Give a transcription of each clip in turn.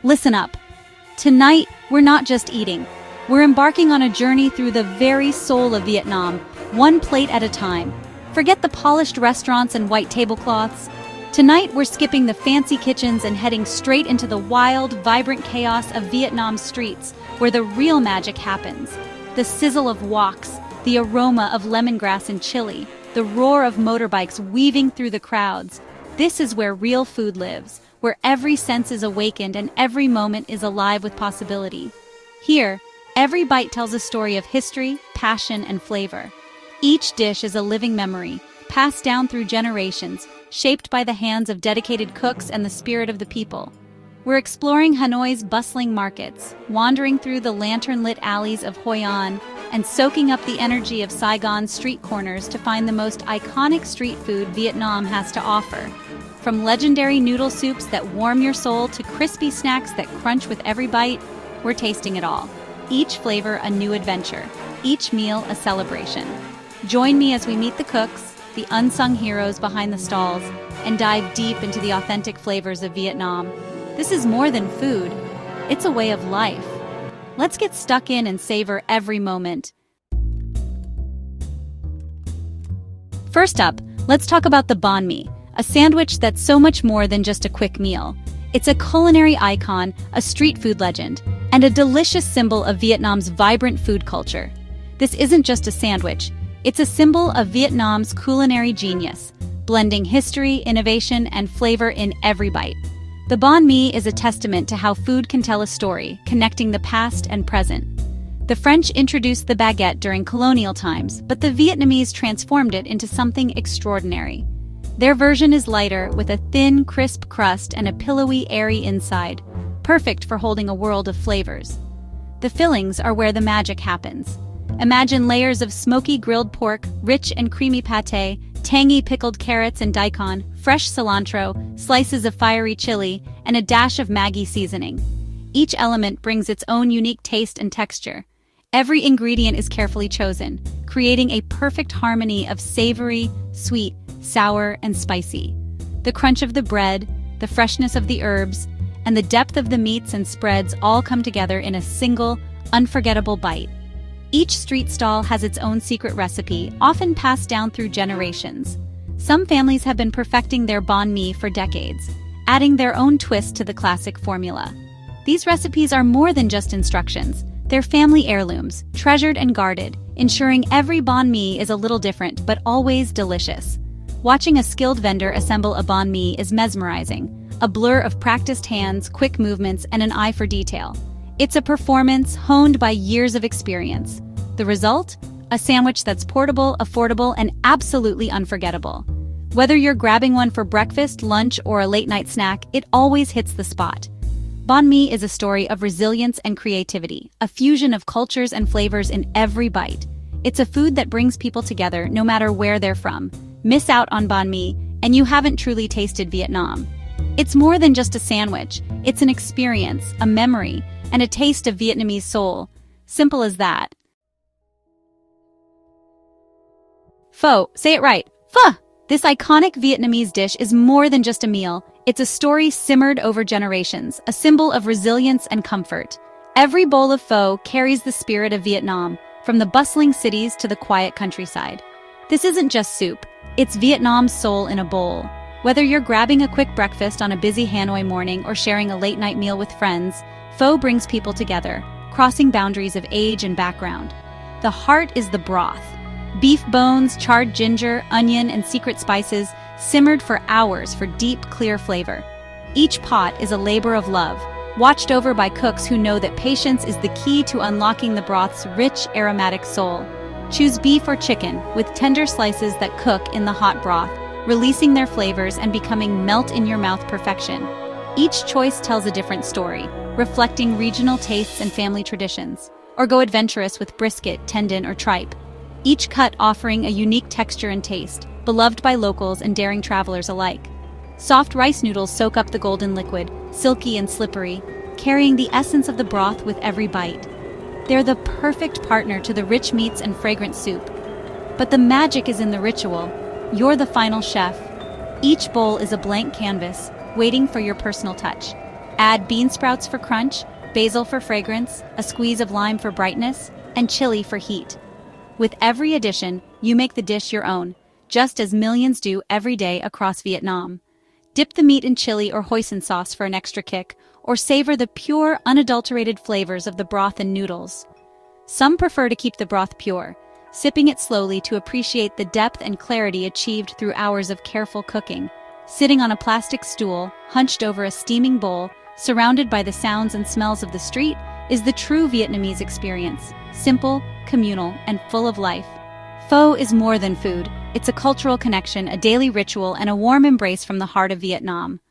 Listen up. Tonight, we're not just eating. We're embarking on a journey through the very soul of Vietnam, one plate at a time. Forget the polished restaurants and white tablecloths. Tonight, we're skipping the fancy kitchens and heading straight into the wild, vibrant chaos of Vietnam's streets, where the real magic happens. The sizzle of woks, the aroma of lemongrass and chili, the roar of motorbikes weaving through the crowds. This is where real food lives, where every sense is awakened and every moment is alive with possibility. Here, every bite tells a story of history, passion, and flavor. Each dish is a living memory, passed down through generations, shaped by the hands of dedicated cooks and the spirit of the people. We're exploring Hanoi's bustling markets, wandering through the lantern-lit alleys of Hoi An, and soaking up the energy of Saigon's street corners to find the most iconic street food Vietnam has to offer. From legendary noodle soups that warm your soul to crispy snacks that crunch with every bite, we're tasting it all. Each flavor a new adventure, each meal a celebration. Join me as we meet the cooks, the unsung heroes behind the stalls, and dive deep into the authentic flavors of Vietnam. This is more than food, it's a way of life. Let's get stuck in and savor every moment. First up, let's talk about the banh mi, a sandwich that's so much more than just a quick meal. It's a culinary icon, a street food legend, and a delicious symbol of Vietnam's vibrant food culture. This isn't just a sandwich, it's a symbol of Vietnam's culinary genius, blending history, innovation, and flavor in every bite. The banh mi is a testament to how food can tell a story, connecting the past and present. The French introduced the baguette during colonial times, but the Vietnamese transformed it into something extraordinary. Their version is lighter, with a thin, crisp crust and a pillowy, airy inside, perfect for holding a world of flavors. The fillings are where the magic happens. Imagine layers of smoky grilled pork, rich and creamy pâté, tangy pickled carrots and daikon, fresh cilantro, slices of fiery chili, and a dash of Maggi seasoning. Each element brings its own unique taste and texture. Every ingredient is carefully chosen, creating a perfect harmony of savory, sweet, sour, and spicy. The crunch of the bread, the freshness of the herbs, and the depth of the meats and spreads all come together in a single, unforgettable bite. Each street stall has its own secret recipe, often passed down through generations. Some families have been perfecting their banh mi for decades, adding their own twist to the classic formula. These recipes are more than just instructions. They're family heirlooms, treasured and guarded, ensuring every banh mi is a little different but always delicious. Watching a skilled vendor assemble a banh mi is mesmerizing, a blur of practiced hands, quick movements, and an eye for detail. It's a performance honed by years of experience. The result? A sandwich that's portable, affordable, and absolutely unforgettable. Whether you're grabbing one for breakfast, lunch, or a late-night snack, it always hits the spot. Banh mi is a story of resilience and creativity, a fusion of cultures and flavors in every bite. It's a food that brings people together no matter where they're from. Miss out on banh mi, and you haven't truly tasted Vietnam. It's more than just a sandwich. It's an experience, a memory, and a taste of Vietnamese soul. Simple as that. Pho, say it right. Pho! This iconic Vietnamese dish is more than just a meal. It's a story simmered over generations, a symbol of resilience and comfort. Every bowl of pho carries the spirit of Vietnam, from the bustling cities to the quiet countryside. This isn't just soup, it's Vietnam's soul in a bowl. Whether you're grabbing a quick breakfast on a busy Hanoi morning or sharing a late-night meal with friends, pho brings people together, crossing boundaries of age and background. The heart is the broth. Beef bones, charred ginger, onion, and secret spices simmered for hours for deep, clear flavor. Each pot is a labor of love, watched over by cooks who know that patience is the key to unlocking the broth's rich, aromatic soul. Choose beef or chicken, with tender slices that cook in the hot broth, releasing their flavors and becoming melt-in-your-mouth perfection. Each choice tells a different story, reflecting regional tastes and family traditions. Or go adventurous with brisket, tendon, or tripe. Each cut offering a unique texture and taste, beloved by locals and daring travelers alike. Soft rice noodles soak up the golden liquid, silky and slippery, carrying the essence of the broth with every bite. They're the perfect partner to the rich meats and fragrant soup. But the magic is in the ritual. You're the final chef. Each bowl is a blank canvas, waiting for your personal touch. Add bean sprouts for crunch, basil for fragrance, a squeeze of lime for brightness, and chili for heat. With every addition, you make the dish your own, just as millions do every day across Vietnam. Dip the meat in chili or hoisin sauce for an extra kick, or savor the pure, unadulterated flavors of the broth and noodles. Some prefer to keep the broth pure, sipping it slowly to appreciate the depth and clarity achieved through hours of careful cooking. Sitting on a plastic stool, hunched over a steaming bowl, surrounded by the sounds and smells of the street, is the true Vietnamese experience. Simple, communal, and full of life. Pho is more than food. It's a cultural connection, a daily ritual, and a warm embrace from the heart of Vietnam.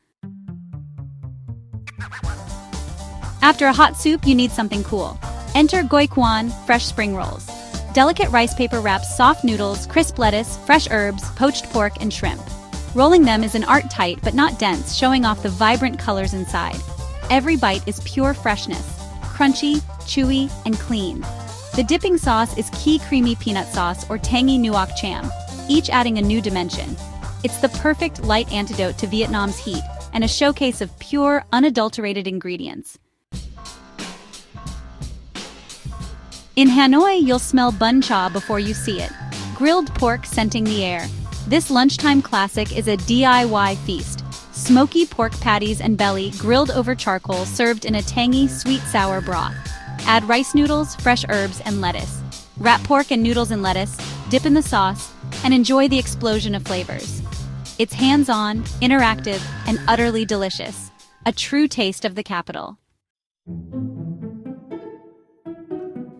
After a hot soup, you need something cool. Enter Goi Quan fresh spring rolls. Delicate rice paper wraps soft noodles, crisp lettuce, fresh herbs, poached pork, and shrimp. Rolling them is an art tight but not dense, showing off the vibrant colors inside. Every bite is pure freshness, crunchy, chewy, and clean. The dipping sauce is key creamy peanut sauce or tangy nuoc cham, each adding a new dimension. It's the perfect light antidote to Vietnam's heat and a showcase of pure, unadulterated ingredients. In Hanoi, you'll smell bun cha before you see it. Grilled pork scenting the air. This lunchtime classic is a DIY feast. Smoky pork patties and belly grilled over charcoal served in a tangy, sweet-sour broth. Add rice noodles, fresh herbs, and lettuce. Wrap pork and noodles in lettuce, dip in the sauce, and enjoy the explosion of flavors. It's hands-on, interactive, and utterly delicious. A true taste of the capital.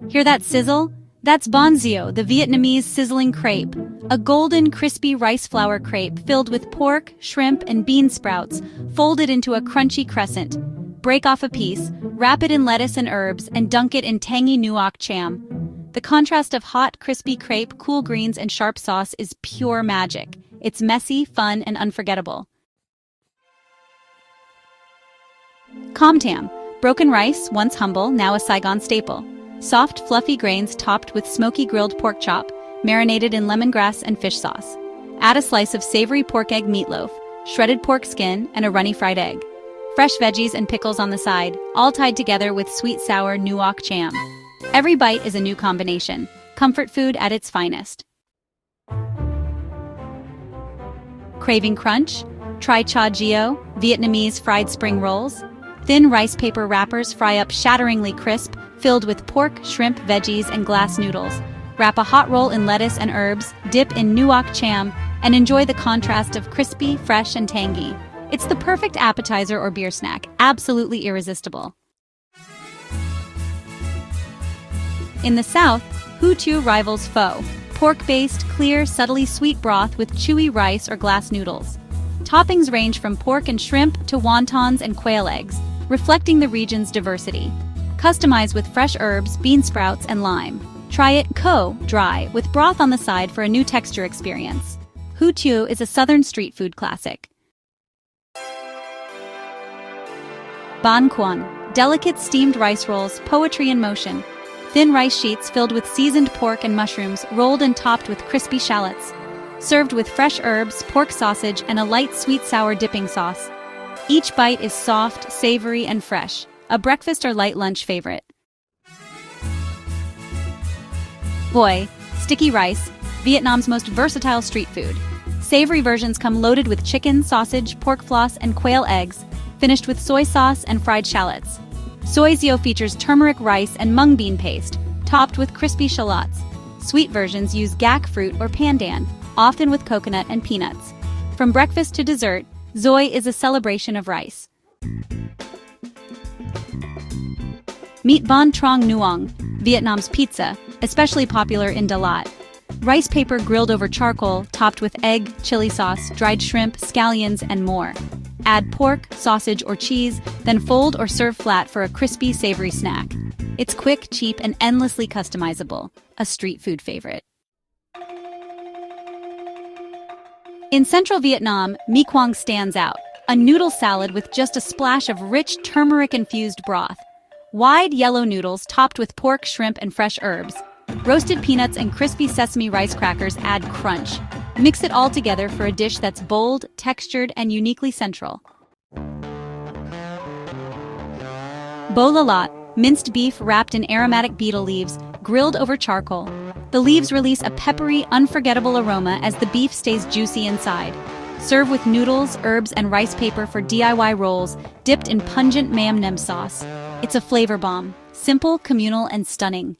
Hear that sizzle? That's banh xeo, the Vietnamese sizzling crepe, a golden, crispy rice flour crepe filled with pork, shrimp, and bean sprouts, folded into a crunchy crescent. Break off a piece, wrap it in lettuce and herbs, and dunk it in tangy nuoc cham. The contrast of hot, crispy crepe, cool greens, and sharp sauce is pure magic. It's messy, fun, and unforgettable. Com tam, broken rice, once humble, now a Saigon staple. Soft, fluffy grains topped with smoky grilled pork chop, marinated in lemongrass and fish sauce. Add a slice of savory pork egg meatloaf, shredded pork skin, and a runny fried egg. Fresh veggies and pickles on the side, all tied together with sweet sour nuoc cham. Every bite is a new combination. Comfort food at its finest. Craving crunch? Try cha gio, Vietnamese fried spring rolls. Thin rice paper wrappers fry up shatteringly crisp, filled with pork, shrimp, veggies, and glass noodles. Wrap a hot roll in lettuce and herbs, dip in nuoc cham, and enjoy the contrast of crispy, fresh, and tangy. It's the perfect appetizer or beer snack, absolutely irresistible. In the South, Hue Thieu rivals pho, pork-based, clear, subtly sweet broth with chewy rice or glass noodles. Toppings range from pork and shrimp to wontons and quail eggs, reflecting the region's diversity. Customize with fresh herbs, bean sprouts, and lime. Try it dry, with broth on the side for a new texture experience. Hue Thieu is a southern street food classic. Banh quan, delicate steamed rice rolls, poetry in motion. Thin rice sheets filled with seasoned pork and mushrooms, rolled and topped with crispy shallots. Served with fresh herbs, pork sausage, and a light sweet-sour dipping sauce. Each bite is soft, savory, and fresh. A breakfast or light lunch favorite. Boi, sticky rice, Vietnam's most versatile street food. Savory versions come loaded with chicken, sausage, pork floss, and quail eggs, finished with soy sauce and fried shallots. Soi xio features turmeric rice and mung bean paste, topped with crispy shallots. Sweet versions use gak fruit or pandan, often with coconut and peanuts. From breakfast to dessert, xoi is a celebration of rice. Meet banh trong nuong, Vietnam's pizza, especially popular in Dalat. Rice paper grilled over charcoal, topped with egg, chili sauce, dried shrimp, scallions, and more. Add pork, sausage, or cheese, then fold or serve flat for a crispy, savory snack. It's quick, cheap, and endlessly customizable. A street food favorite. In central Vietnam, mi quang stands out, a noodle salad with just a splash of rich turmeric-infused broth. Wide yellow noodles topped with pork, shrimp, and fresh herbs. Roasted peanuts and crispy sesame rice crackers add crunch. Mix it all together for a dish that's bold, textured, and uniquely central. Bo la lat, minced beef wrapped in aromatic betel leaves, grilled over charcoal. The leaves release a peppery, unforgettable aroma as the beef stays juicy inside. Serve with noodles, herbs, and rice paper for DIY rolls, dipped in pungent mam nem sauce. It's a flavor bomb. Simple, communal, and stunning.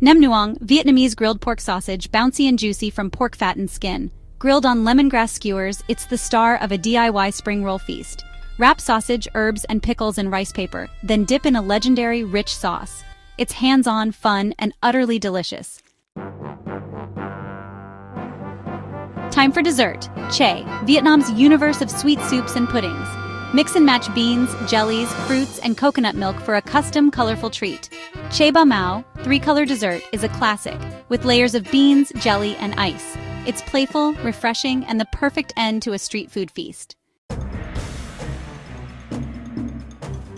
Nem nuong, Vietnamese grilled pork sausage, bouncy and juicy from pork fat and skin. Grilled on lemongrass skewers, it's the star of a DIY spring roll feast. Wrap sausage, herbs, and pickles in rice paper, then dip in a legendary, rich sauce. It's hands-on, fun, and utterly delicious. Time for dessert. Che, Vietnam's universe of sweet soups and puddings. Mix and match beans, jellies, fruits, and coconut milk for a custom, colorful treat. Che ba mao, three-color dessert, is a classic, with layers of beans, jelly, and ice. It's playful, refreshing, and the perfect end to a street food feast.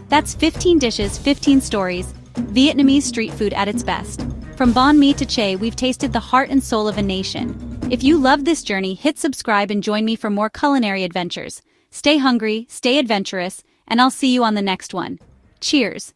That's 15 dishes, 15 stories. Vietnamese street food at its best. From banh mi to che, we've tasted the heart and soul of a nation. If you love this journey, hit subscribe and join me for more culinary adventures. Stay hungry, stay adventurous, and I'll see you on the next one. Cheers!